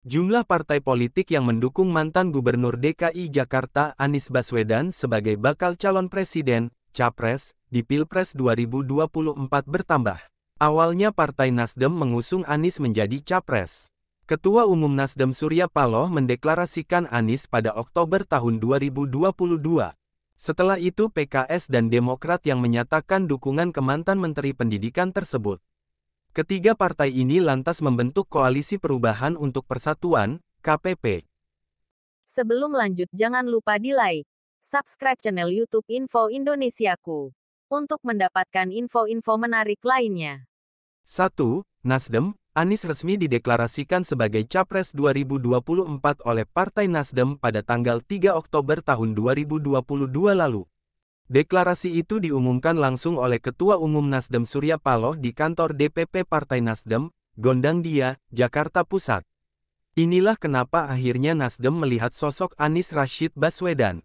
Jumlah partai politik yang mendukung mantan Gubernur DKI Jakarta Anies Baswedan sebagai bakal calon presiden, capres, di Pilpres 2024 bertambah. Awalnya Partai Nasdem mengusung Anies menjadi capres. Ketua Umum Nasdem Surya Paloh mendeklarasikan Anies pada Oktober tahun 2022. Setelah itu PKS dan Demokrat yang menyatakan dukungan ke mantan Menteri Pendidikan tersebut. Ketiga partai ini lantas membentuk Koalisi Perubahan untuk Persatuan, KPP. Sebelum lanjut jangan lupa di like, subscribe channel YouTube Info Indonesiaku, untuk mendapatkan info-info menarik lainnya. 1. Nasdem, Anies resmi dideklarasikan sebagai Capres 2024 oleh Partai Nasdem pada tanggal 3 Oktober tahun 2022 lalu. Deklarasi itu diumumkan langsung oleh Ketua Umum Nasdem Surya Paloh di kantor DPP Partai Nasdem, Gondangdia, Jakarta Pusat. Inilah kenapa akhirnya Nasdem melihat sosok Anies Rashid Baswedan.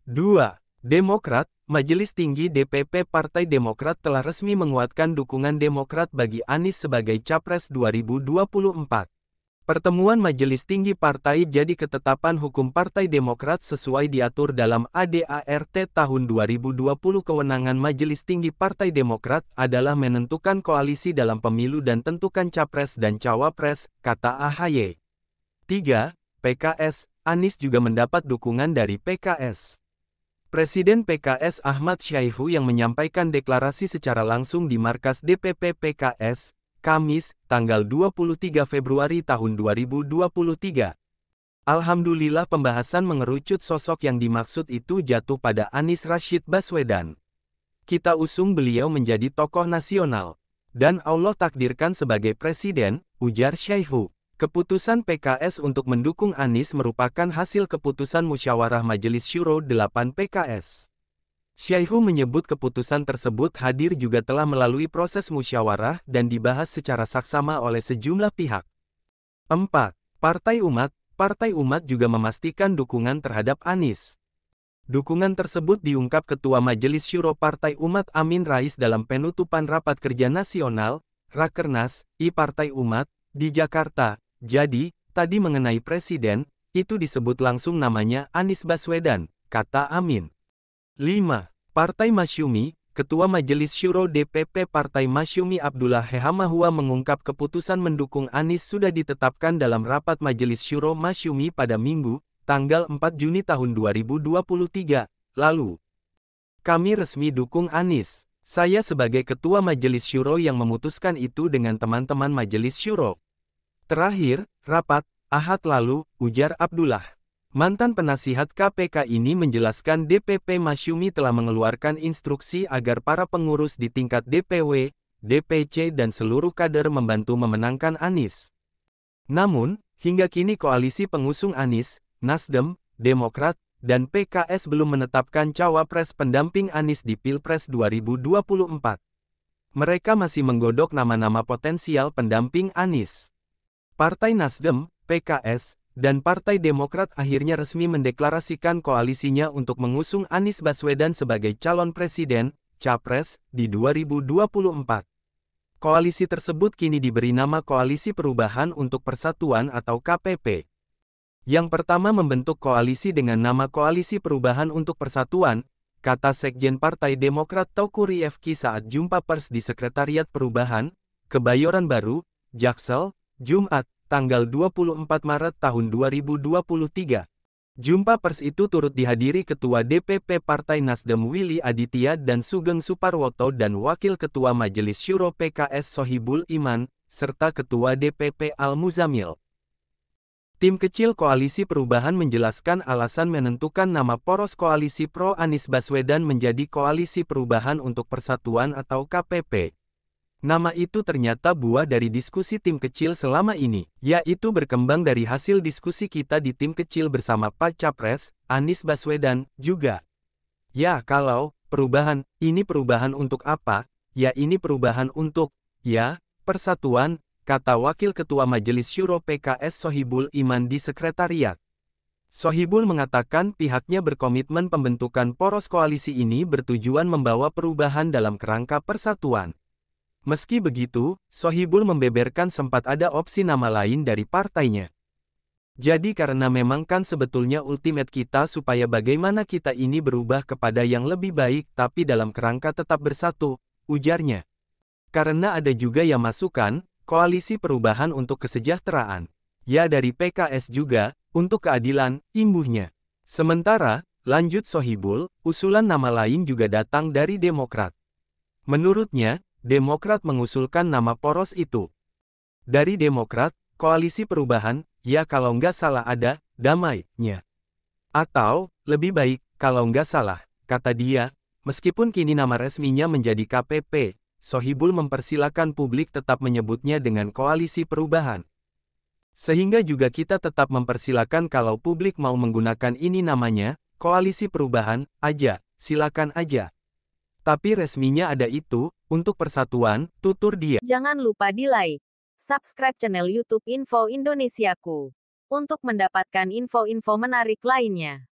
2. Demokrat, Majelis Tinggi DPP Partai Demokrat telah resmi menguatkan dukungan Demokrat bagi Anies sebagai Capres 2024. Pertemuan Majelis Tinggi Partai jadi ketetapan hukum Partai Demokrat sesuai diatur dalam ADART tahun 2020. Kewenangan Majelis Tinggi Partai Demokrat adalah menentukan koalisi dalam pemilu dan tentukan capres dan cawapres, kata AHY. 3. PKS, Anies juga mendapat dukungan dari PKS. Presiden PKS Ahmad Syaihu yang menyampaikan deklarasi secara langsung di markas DPP PKS, Kamis, tanggal 23 Februari tahun 2023. Alhamdulillah pembahasan mengerucut sosok yang dimaksud itu jatuh pada Anies Rashid Baswedan. Kita usung beliau menjadi tokoh nasional. Dan Allah takdirkan sebagai presiden, ujar Syaihu. Keputusan PKS untuk mendukung Anies merupakan hasil keputusan musyawarah Majelis Syuro 8 PKS. Syaihu menyebut keputusan tersebut hadir juga telah melalui proses musyawarah dan dibahas secara saksama oleh sejumlah pihak. 4. Partai Umat juga memastikan dukungan terhadap Anies. Dukungan tersebut diungkap Ketua Majelis Syuro Partai Umat Amin Rais dalam penutupan Rapat Kerja Nasional, Rakernas, Partai Umat, di Jakarta. Jadi, tadi mengenai presiden, itu disebut langsung namanya Anies Baswedan, kata Amin. 5. Partai Masyumi, Ketua Majelis Syuro DPP Partai Masyumi Abdullah Hehamahua mengungkap keputusan mendukung Anies sudah ditetapkan dalam rapat Majelis Syuro Masyumi pada Minggu, tanggal 4 Juni tahun 2023, lalu. Kami resmi dukung Anies. Saya sebagai Ketua Majelis Syuro yang memutuskan itu dengan teman-teman Majelis Syuro. Terakhir, rapat, Ahad lalu, ujar Abdullah. Mantan penasihat KPK ini menjelaskan DPP Masyumi telah mengeluarkan instruksi agar para pengurus di tingkat DPW, DPC dan seluruh kader membantu memenangkan Anies. Namun, hingga kini koalisi pengusung Anies, Nasdem, Demokrat, dan PKS belum menetapkan cawapres pendamping Anies di Pilpres 2024. Mereka masih menggodok nama-nama potensial pendamping Anies. Partai Nasdem, PKS, dan Partai Demokrat akhirnya resmi mendeklarasikan koalisinya untuk mengusung Anies Baswedan sebagai calon presiden, capres, di 2024. Koalisi tersebut kini diberi nama Koalisi Perubahan untuk Persatuan atau KPP. Yang pertama membentuk koalisi dengan nama Koalisi Perubahan untuk Persatuan, kata Sekjen Partai Demokrat Teuku Rifki saat jumpa pers di Sekretariat Perubahan, Kebayoran Baru, Jaksel, Jumat, tanggal 24 Maret tahun 2023. Jumpa pers itu turut dihadiri Ketua DPP Partai Nasdem Willy Aditya dan Sugeng Suparwoto dan Wakil Ketua Majelis Syuro PKS Sohibul Iman, serta Ketua DPP Al-Muzamil. Tim kecil Koalisi Perubahan menjelaskan alasan menentukan nama poros Koalisi Pro Anies Baswedan menjadi Koalisi Perubahan untuk Persatuan atau KPP. Nama itu ternyata buah dari diskusi tim kecil selama ini, yaitu berkembang dari hasil diskusi kita di tim kecil bersama Pak Capres, Anies Baswedan, juga. Ya kalau, perubahan, ini perubahan untuk apa? Ya ini perubahan untuk, ya, persatuan, kata Wakil Ketua Majelis Syuro PKS Sohibul Iman di Sekretariat. Sohibul mengatakan pihaknya berkomitmen pembentukan poros koalisi ini bertujuan membawa perubahan dalam kerangka persatuan. Meski begitu, Sohibul membeberkan sempat ada opsi nama lain dari partainya. Jadi karena memang kan sebetulnya ultimate kita supaya bagaimana kita ini berubah kepada yang lebih baik tapi dalam kerangka tetap bersatu, ujarnya. Karena ada juga yang masukan, koalisi perubahan untuk kesejahteraan. Ya dari PKS juga, untuk keadilan, imbuhnya. Sementara, lanjut Sohibul, usulan nama lain juga datang dari Demokrat. Menurutnya, Demokrat mengusulkan nama poros itu. Dari Demokrat, koalisi perubahan, ya kalau nggak salah ada, damai-nya. Atau, lebih baik, kalau nggak salah, kata dia, meskipun kini nama resminya menjadi KPP, Sohibul mempersilakan publik tetap menyebutnya dengan koalisi perubahan. Sehingga juga kita tetap mempersilakan kalau publik mau menggunakan ini namanya, koalisi perubahan, aja, silakan aja. Tapi resminya ada itu, untuk persatuan, tutur dia. Jangan lupa di like, subscribe channel YouTube Info Indonesiaku. Untuk mendapatkan info-info menarik lainnya.